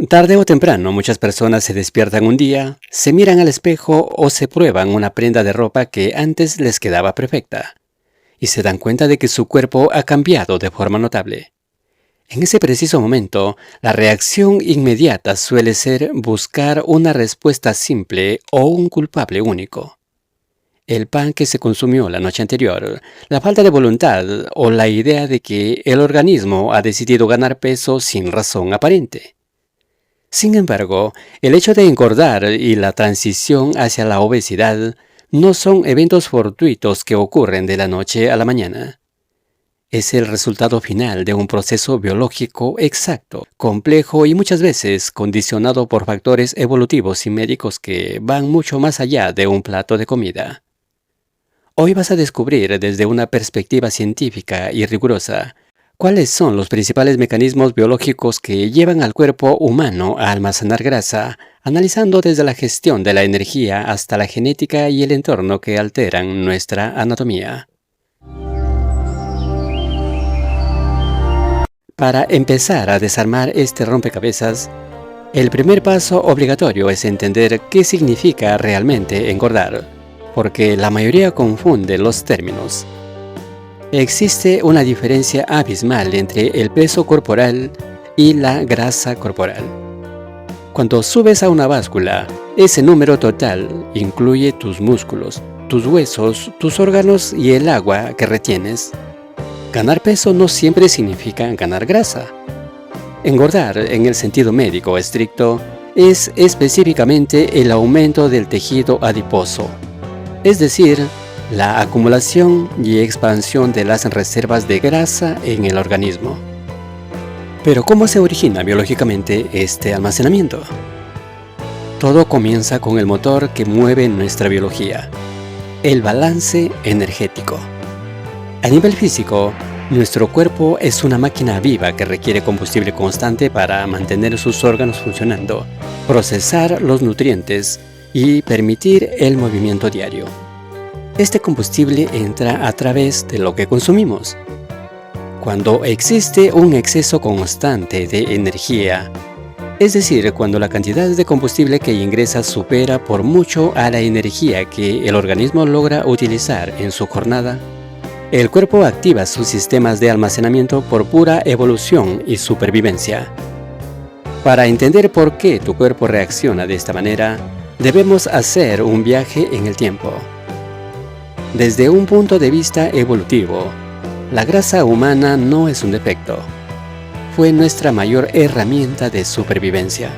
Tarde o temprano, muchas personas se despiertan un día, se miran al espejo o se prueban una prenda de ropa que antes les quedaba perfecta, y se dan cuenta de que su cuerpo ha cambiado de forma notable. En ese preciso momento, la reacción inmediata suele ser buscar una respuesta simple o un culpable único. El pan que se consumió la noche anterior, la falta de voluntad o la idea de que el organismo ha decidido ganar peso sin razón aparente. Sin embargo, el hecho de engordar y la transición hacia la obesidad no son eventos fortuitos que ocurren de la noche a la mañana. Es el resultado final de un proceso biológico exacto, complejo y muchas veces condicionado por factores evolutivos y médicos que van mucho más allá de un plato de comida. Hoy vas a descubrir desde una perspectiva científica y rigurosa cuáles son los principales mecanismos biológicos que llevan al cuerpo humano a almacenar grasa, analizando desde la gestión de la energía hasta la genética y el entorno que alteran nuestra anatomía. Para empezar a desarmar este rompecabezas, el primer paso obligatorio es entender qué significa realmente engordar, porque la mayoría confunde los términos. Existe una diferencia abismal entre el peso corporal y la grasa corporal. Cuando subes a una báscula, ese número total incluye tus músculos, tus huesos, tus órganos y el agua que retienes. Ganar peso no siempre significa ganar grasa. Engordar, en el sentido médico estricto, es específicamente el aumento del tejido adiposo, es decir, la acumulación y expansión de las reservas de grasa en el organismo. Pero ¿cómo se origina biológicamente este almacenamiento? Todo comienza con el motor que mueve nuestra biología, el balance energético. A nivel físico, nuestro cuerpo es una máquina viva que requiere combustible constante para mantener sus órganos funcionando, procesar los nutrientes y permitir el movimiento diario. Este combustible entra a través de lo que consumimos. Cuando existe un exceso constante de energía, es decir, cuando la cantidad de combustible que ingresa supera por mucho a la energía que el organismo logra utilizar en su jornada, el cuerpo activa sus sistemas de almacenamiento por pura evolución y supervivencia. Para entender por qué tu cuerpo reacciona de esta manera, debemos hacer un viaje en el tiempo. Desde un punto de vista evolutivo, la grasa humana no es un defecto. Fue nuestra mayor herramienta de supervivencia.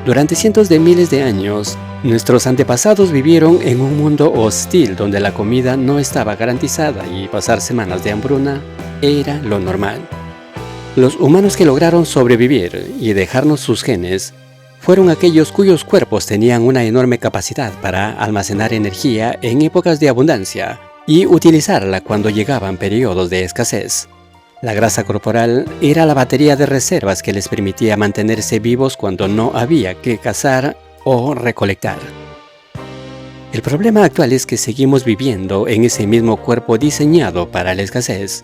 Durante cientos de miles de años, nuestros antepasados vivieron en un mundo hostil donde la comida no estaba garantizada y pasar semanas de hambruna era lo normal. Los humanos que lograron sobrevivir y dejarnos sus genes fueron aquellos cuyos cuerpos tenían una enorme capacidad para almacenar energía en épocas de abundancia y utilizarla cuando llegaban periodos de escasez. La grasa corporal era la batería de reservas que les permitía mantenerse vivos cuando no había que cazar o recolectar. El problema actual es que seguimos viviendo en ese mismo cuerpo diseñado para la escasez,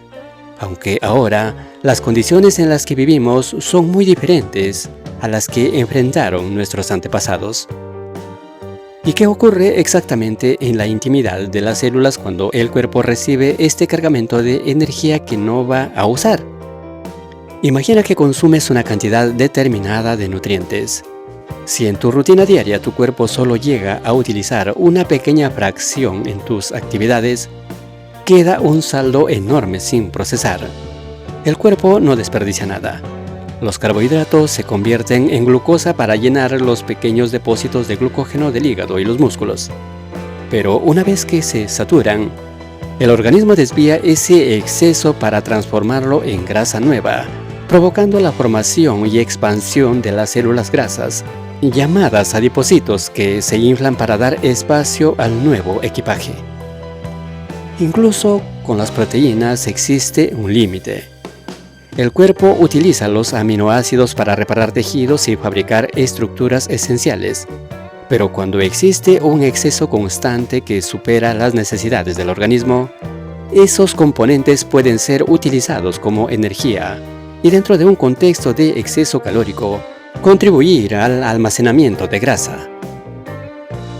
aunque ahora las condiciones en las que vivimos son muy diferentes a las que enfrentaron nuestros antepasados. ¿Y qué ocurre exactamente en la intimidad de las células cuando el cuerpo recibe este cargamento de energía que no va a usar? Imagina que consumes una cantidad determinada de nutrientes. Si en tu rutina diaria tu cuerpo solo llega a utilizar una pequeña fracción en tus actividades, queda un saldo enorme sin procesar. El cuerpo no desperdicia nada. Los carbohidratos se convierten en glucosa para llenar los pequeños depósitos de glucógeno del hígado y los músculos. Pero una vez que se saturan, el organismo desvía ese exceso para transformarlo en grasa nueva, provocando la formación y expansión de las células grasas, llamadas adipocitos, que se inflan para dar espacio al nuevo equipaje. Incluso con las proteínas existe un límite. El cuerpo utiliza los aminoácidos para reparar tejidos y fabricar estructuras esenciales, pero cuando existe un exceso constante que supera las necesidades del organismo, esos componentes pueden ser utilizados como energía, y dentro de un contexto de exceso calórico, contribuir al almacenamiento de grasa.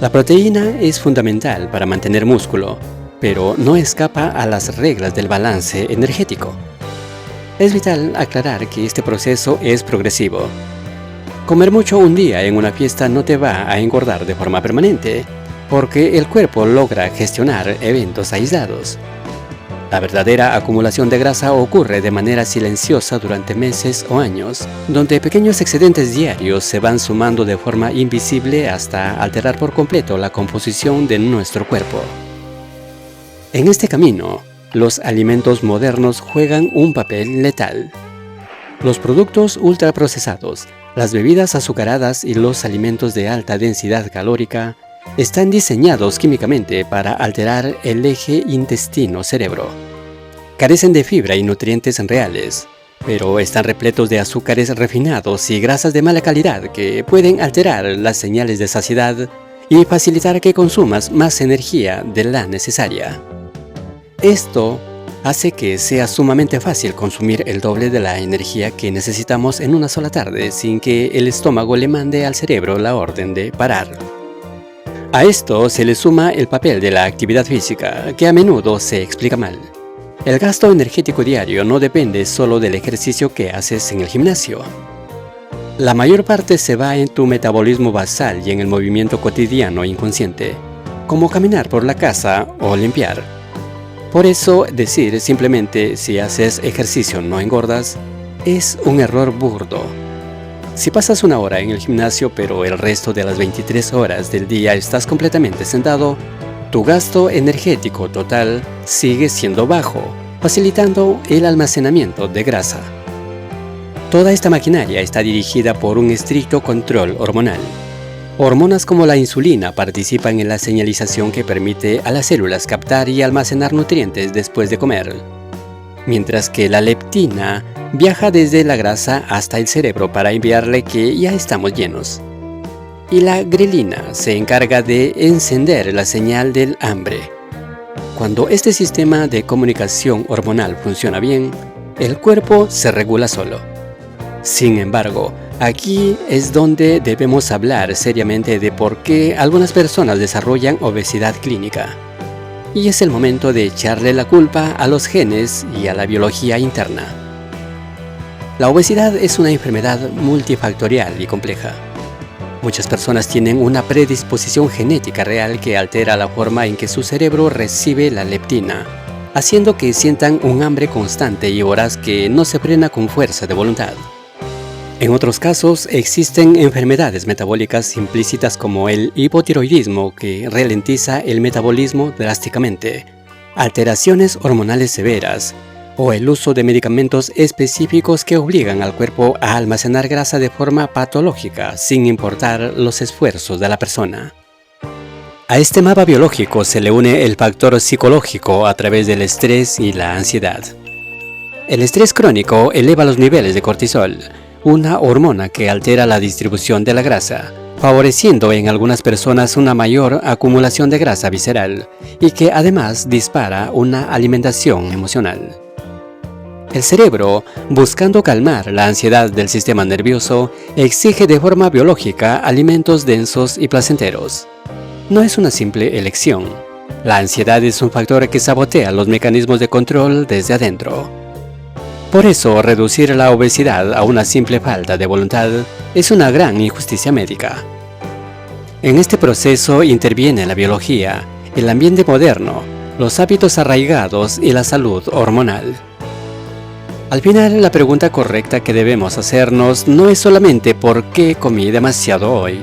La proteína es fundamental para mantener músculo, pero no escapa a las reglas del balance energético. Es vital aclarar que este proceso es progresivo. Comer mucho un día en una fiesta no te va a engordar de forma permanente, porque el cuerpo logra gestionar eventos aislados. La verdadera acumulación de grasa ocurre de manera silenciosa durante meses o años, donde pequeños excedentes diarios se van sumando de forma invisible hasta alterar por completo la composición de nuestro cuerpo. En este camino, los alimentos modernos juegan un papel letal. Los productos ultraprocesados, las bebidas azucaradas y los alimentos de alta densidad calórica están diseñados químicamente para alterar el eje intestino-cerebro. Carecen de fibra y nutrientes reales, pero están repletos de azúcares refinados y grasas de mala calidad que pueden alterar las señales de saciedad y facilitar que consumas más energía de la necesaria. Esto hace que sea sumamente fácil consumir el doble de la energía que necesitamos en una sola tarde sin que el estómago le mande al cerebro la orden de parar. A esto se le suma el papel de la actividad física, que a menudo se explica mal. El gasto energético diario no depende solo del ejercicio que haces en el gimnasio. La mayor parte se va en tu metabolismo basal y en el movimiento cotidiano inconsciente, como caminar por la casa o limpiar. Por eso, decir simplemente si haces ejercicio no engordas es un error burdo. Si pasas una hora en el gimnasio pero el resto de las 23 horas del día estás completamente sentado, tu gasto energético total sigue siendo bajo, facilitando el almacenamiento de grasa. Toda esta maquinaria está dirigida por un estricto control hormonal. Hormonas como la insulina participan en la señalización que permite a las células captar y almacenar nutrientes después de comer, mientras que la leptina viaja desde la grasa hasta el cerebro para enviarle que ya estamos llenos. Y la grelina se encarga de encender la señal del hambre. Cuando este sistema de comunicación hormonal funciona bien, el cuerpo se regula solo. Sin embargo, aquí es donde debemos hablar seriamente de por qué algunas personas desarrollan obesidad clínica. Y es el momento de echarle la culpa a los genes y a la biología interna. La obesidad es una enfermedad multifactorial y compleja. Muchas personas tienen una predisposición genética real que altera la forma en que su cerebro recibe la leptina, haciendo que sientan un hambre constante y voraz que no se frena con fuerza de voluntad. En otros casos, existen enfermedades metabólicas implícitas como el hipotiroidismo que ralentiza el metabolismo drásticamente, alteraciones hormonales severas, o el uso de medicamentos específicos que obligan al cuerpo a almacenar grasa de forma patológica sin importar los esfuerzos de la persona. A este mapa biológico se le une el factor psicológico a través del estrés y la ansiedad. El estrés crónico eleva los niveles de cortisol, una hormona que altera la distribución de la grasa, favoreciendo en algunas personas una mayor acumulación de grasa visceral y que además dispara una alimentación emocional. El cerebro, buscando calmar la ansiedad del sistema nervioso, exige de forma biológica alimentos densos y placenteros. No es una simple elección. La ansiedad es un factor que sabotea los mecanismos de control desde adentro. Por eso, reducir la obesidad a una simple falta de voluntad es una gran injusticia médica. En este proceso interviene la biología, el ambiente moderno, los hábitos arraigados y la salud hormonal. Al final, la pregunta correcta que debemos hacernos no es solamente ¿por qué comí demasiado hoy?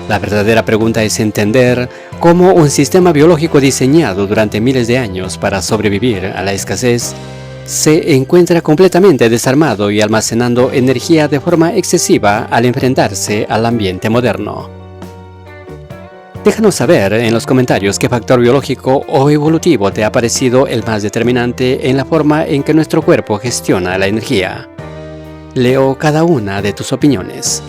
La verdadera pregunta es entender cómo un sistema biológico diseñado durante miles de años para sobrevivir a la escasez se encuentra completamente desarmado y almacenando energía de forma excesiva al enfrentarse al ambiente moderno. Déjanos saber en los comentarios qué factor biológico o evolutivo te ha parecido el más determinante en la forma en que nuestro cuerpo gestiona la energía. Leo cada una de tus opiniones.